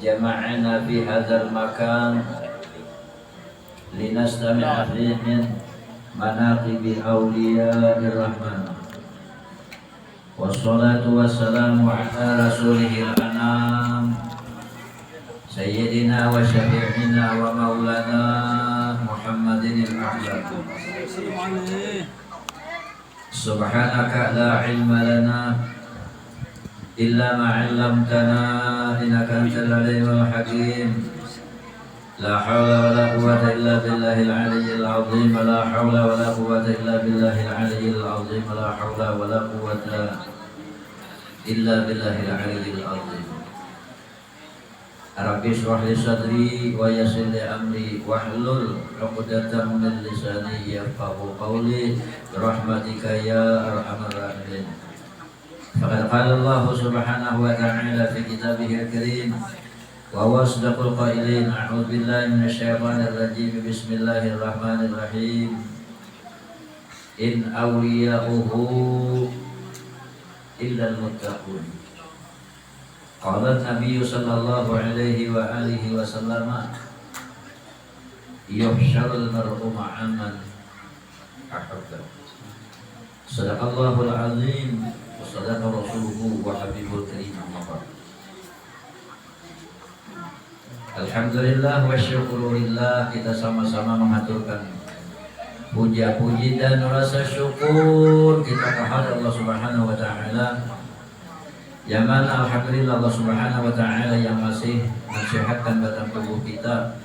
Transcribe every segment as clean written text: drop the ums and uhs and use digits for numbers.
جمعنا في هذا المكان لنستمع فيه من مناقب أولياء الرحمن، والصلاة والسلام على رسوله الأنام سيدنا وشفيعنا ومولانا محمد الأعظم. سبحانك لا علم لنا إلا ما علمتنا إنك أنت العليم الحكيم. لا حول ولا قوة إلا بالله العلي العظيم. لا حول ولا قوة إلا بالله العلي العظيم. لا حول ولا قوة إلا بالله العلي العظيم. Rabbi shrah li sadri wa yassir li amri wahlul 'uqdatam min lisani yafqahu qawli birahmatika ya arhamar rahimin. Faqad qala Allah subhanahu wa ta'ala fi kitabihil karim wa huwa asdaqul qailin. A'udzu billahi minasy syaithanir rajim. Bismillahirrahmanirrahim. In awliya'uhu illal muttaqun. Qala Nabi sallallahu alaihi wa alihi wasallam, yuhsyarul mar'u ma'a man ahabba. Sadaqallahul azim wa sadaqa rasuluhu wa habibul karim. Alhamdulillah wa syukurillah. Kita sama-sama mengaturkan puja-puji dan rasa syukur kita kepada Allah Subhanahu wa taala. Yang mana alhamdulillah Allah Subhanahu wa taala yang masih mensehatkan badan tubuh kita.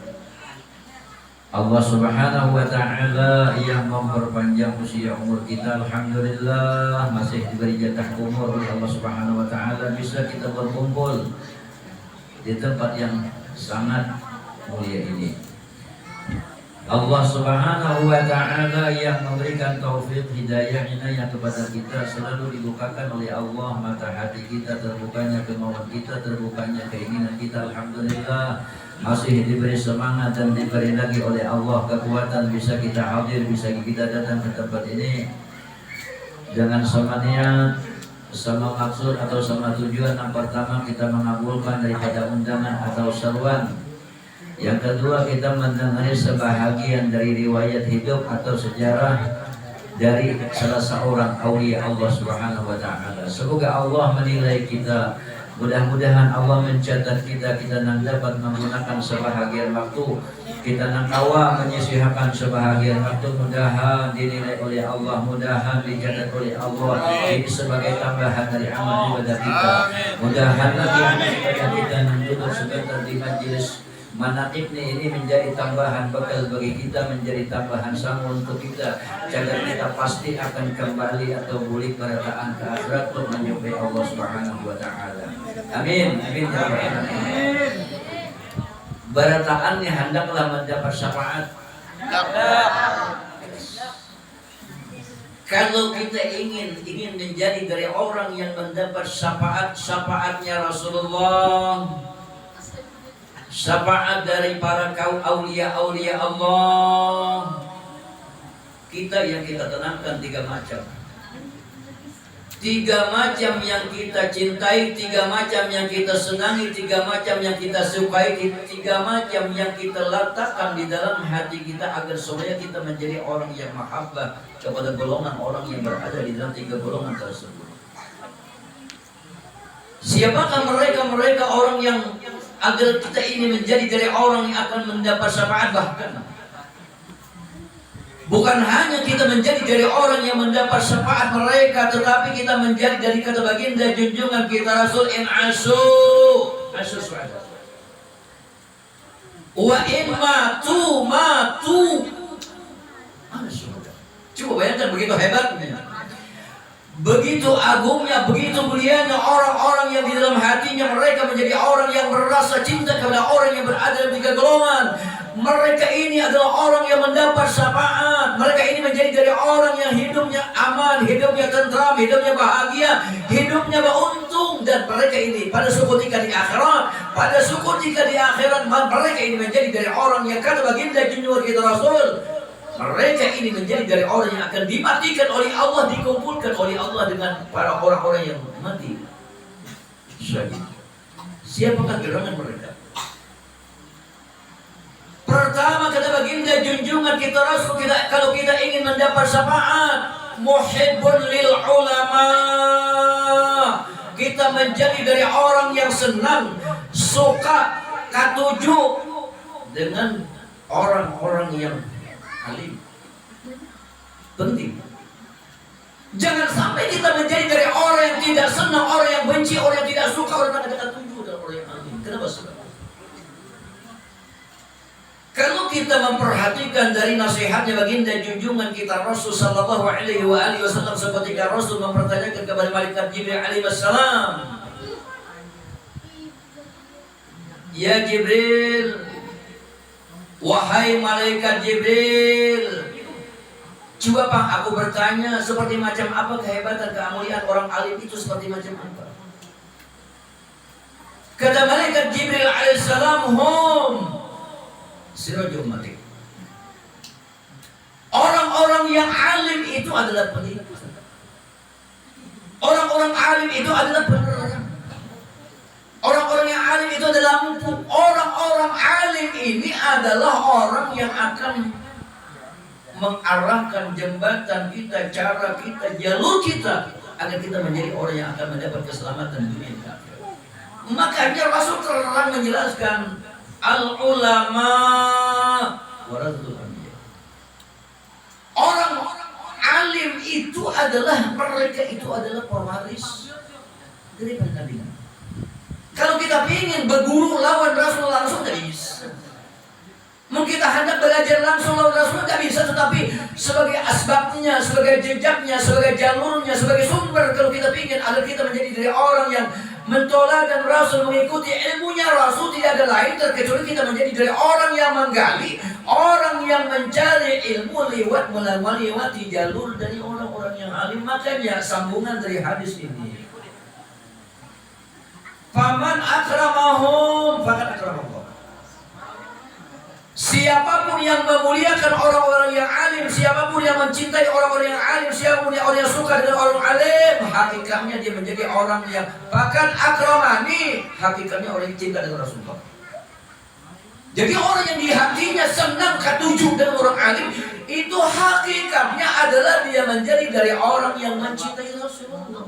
Allah Subhanahu wa taala yang memperpanjang usia umur kita. Alhamdulillah masih diberi jatah umur oleh Allah Subhanahu wa taala bisa kita berkumpul di tempat yang sangat mulia ini. Allah Subhanahu wa ta'ala yang memberikan taufik hidayah inayah kepada kita, selalu dibukakan oleh Allah mata hati kita, terbukanya kemauan kita, terbukanya keinginan kita. Alhamdulillah masih diberi semangat dan diberi lagi oleh Allah kekuatan bisa kita hadir, bisa kita datang ke tempat ini dengan sama niat, sama maksud atau sama tujuan. Yang pertama kita mengabulkan daripada undangan atau seruan. Yang kedua kita mendengar sebahagian dari riwayat hidup atau sejarah dari salah seorang aulia Allah Subhanahu wa taala. Semoga Allah menilai kita. Mudah-mudahan Allah mencatat kita nang dapat menggunakan sebahagian waktu. Kita nang kawa menyisihkan sebahagian waktu. Mudahan dinilai oleh Allah, mudahan dicatat oleh Allah ini sebagai tambahan dari amal ibadah kita. Mudahan lagi amal ibadah kita nang duduk sebentar di majelis manaqib ini menjadi tambahan bekal bagi kita, menjadi tambahan sangu untuk kita, agar kita pasti akan kembali atau balik barataan ke akhirat untuk menyukai Allah Subhanahu wa taala. Amin. Amin ya rabbal alamin. Barataannya hendaklah mendapat syafaat. Kalau kita ingin menjadi dari orang yang mendapat syafaatnya Rasulullah, syafaat dari para kaum aulia Allah, kita yang kita tenangkan tiga macam yang kita cintai, tiga macam yang kita senangi, tiga macam yang kita sukai, tiga macam yang kita letakkan di dalam hati kita agar supaya kita menjadi orang yang mahabbah kepada golongan orang yang berada di dalam tiga golongan tersebut. Siapakah mereka orang yang agar kita ini menjadi dari orang yang akan mendapat syafaat? Bahkan bukan hanya kita menjadi dari orang yang mendapat syafaat mereka, tetapi kita menjadi dari kata baginda junjungan kita Rasul, in asu su'ada wa in matu su'ada. Coba bayangkan begitu hebatnya, begitu agungnya, begitu mulianya orang-orang yang di dalam hatinya mereka menjadi orang yang berasa cinta kepada orang yang berada dalam tiga golongan. Mereka ini adalah orang yang mendapat syafaat. Mereka ini menjadi dari orang yang hidupnya aman, hidupnya tentram, hidupnya bahagia, hidupnya beruntung. Dan mereka ini pada suku ketika di akhirat, mereka ini menjadi dari orang yang kata baginda junjungan kita Rasul, mereka ini menjadi dari orang yang akan dimatikan oleh Allah, dikumpulkan oleh Allah dengan para orang-orang yang mati syahid. Siapakah gerangan mereka? Pertama kata baginda junjungan kita Rasul, kalau kita ingin mendapat syafaat, muhibbun lil ulama. Kita menjadi dari orang yang senang, suka, katuju dengan orang-orang yang alim. Penting. Jangan sampai kita menjadi dari orang yang tidak senang, orang yang benci, orang yang tidak suka, orang yang tidak katuju dengan orang yang alim. Kenapa saudara? Kalau kita memperhatikan dari nasihatnya baginda junjungan kita Rasul sallallahu alaihi wasallam, ketika Rasul mempertanyakan kepada malaikat Jibril alaihi salam, "Ya Jibril, wahai malaikat Jibril, coba Pak aku bertanya, seperti macam apa kehebatan kemuliaan orang alim itu, seperti macam apa?" Kata malaikat Jibril alaihissalam, "Hum sirajul mati." Orang-orang yang alim itu adalah pelita. Orang-orang alim itu adalah penerang. Orang-orang yang alim itu adalah lampu. Orang-orang alim ini adalah orang yang akan mengarahkan jembatan kita, cara kita, jalur kita, agar kita menjadi orang yang akan mendapat keselamatan dunia dan akhirat. Makanya Rasul terang menjelaskan, al-ulama warathul anbiya. Orang-orang alim itu adalah, mereka itu adalah pewaris dari para nabi. Kalau kita ingin berguru lawan Rasul langsung tidak bisa. Mungkin kita hendak belajar langsung lawan Rasul tidak bisa, tetapi sebagai asbabnya, sebagai jejaknya, sebagai jalurnya, sebagai sumber, kalau kita ingin agar kita menjadi dari orang yang mentoladan Rasul, mengikuti ilmunya Rasul, tidak ada lain terkecuali kita menjadi dari orang yang menggali, orang yang mencari ilmu melewati jalur dari orang-orang yang alim. Makanya sambungan dari hadis ini, faman akramahum faqad akramahullah. Siapapun yang memuliakan orang-orang yang alim, siapapun yang mencintai orang-orang yang alim, siapapun yang orang yang suka dengan orang alim, hakikatnya dia menjadi orang yang bahkan akramani, hakikatnya orang yang cinta dengan Rasulullah. Jadi orang yang di hatinya senang katuju dengan orang alim, itu hakikatnya adalah dia menjadi dari orang yang mencintai Rasulullah.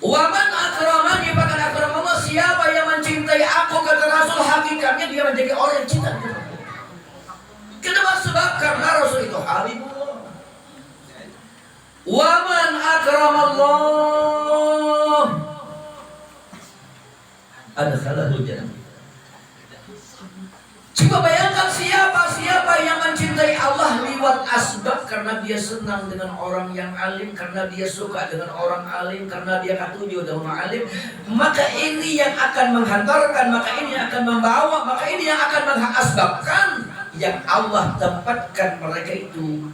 Waman akramani faqad akramahullah. Siapa yang mencintai aku, kata Rasul, hakikatnya dia menjadi orang yang cinta. Kenapa? Sebab karena Rasul itu habibullah. Waman akramallah adkhalahu jannah. Coba bayangkan siapa yang mencintai Allah lewat asbab, karena dia senang dengan orang yang alim, karena dia suka dengan orang alim, karena dia katuju dengan orang alim, maka ini yang akan menghantarkan, maka ini yang akan membawa, maka ini yang akan mengasbabkan yang Allah tempatkan mereka itu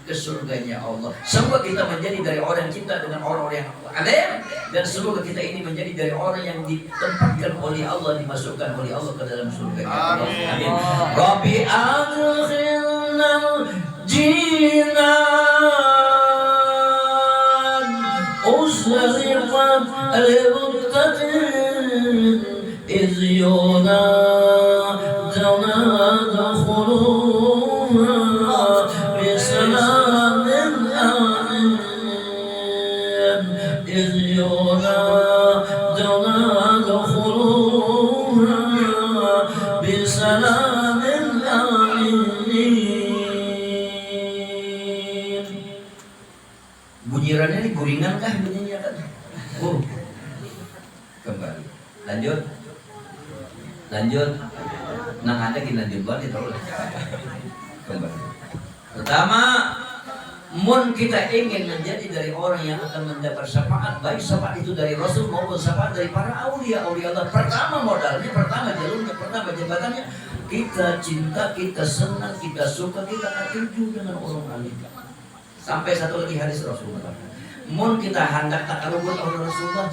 ke surganya Allah. Semoga kita menjadi dari orang yang cinta dengan orang-orang yang alim, dan semoga kita ini menjadi dari orang yang ditempatkan oleh Allah, dimasukkan oleh Allah ke dalam surganya Allah. Amin. Rabbi adkhilnal jinan usrifat al-muttaqin iz yunaduna dakhuluha bisalamin amin iz yunaduna dakhuluha bisalamin amin. Bunyirannya ini guringan kah bunyinya kan? Kembali. Lanjut. Nang ada kita lanjut balik terus. Kembali. Pertama, mun kita ingin menjadi dari orang yang akan mendapat syafaat, baik syafaat itu dari Rasul maupun syafaat dari para aulia Allah. Pertama modalnya, pertama jalurnya, pertama jabatannya, kita cinta, kita senang, kita suka, kita katuju dengan orang alim. Sampai satu lagi hadis Rasulullah, mun kita hendak takarubun oleh Rasulullah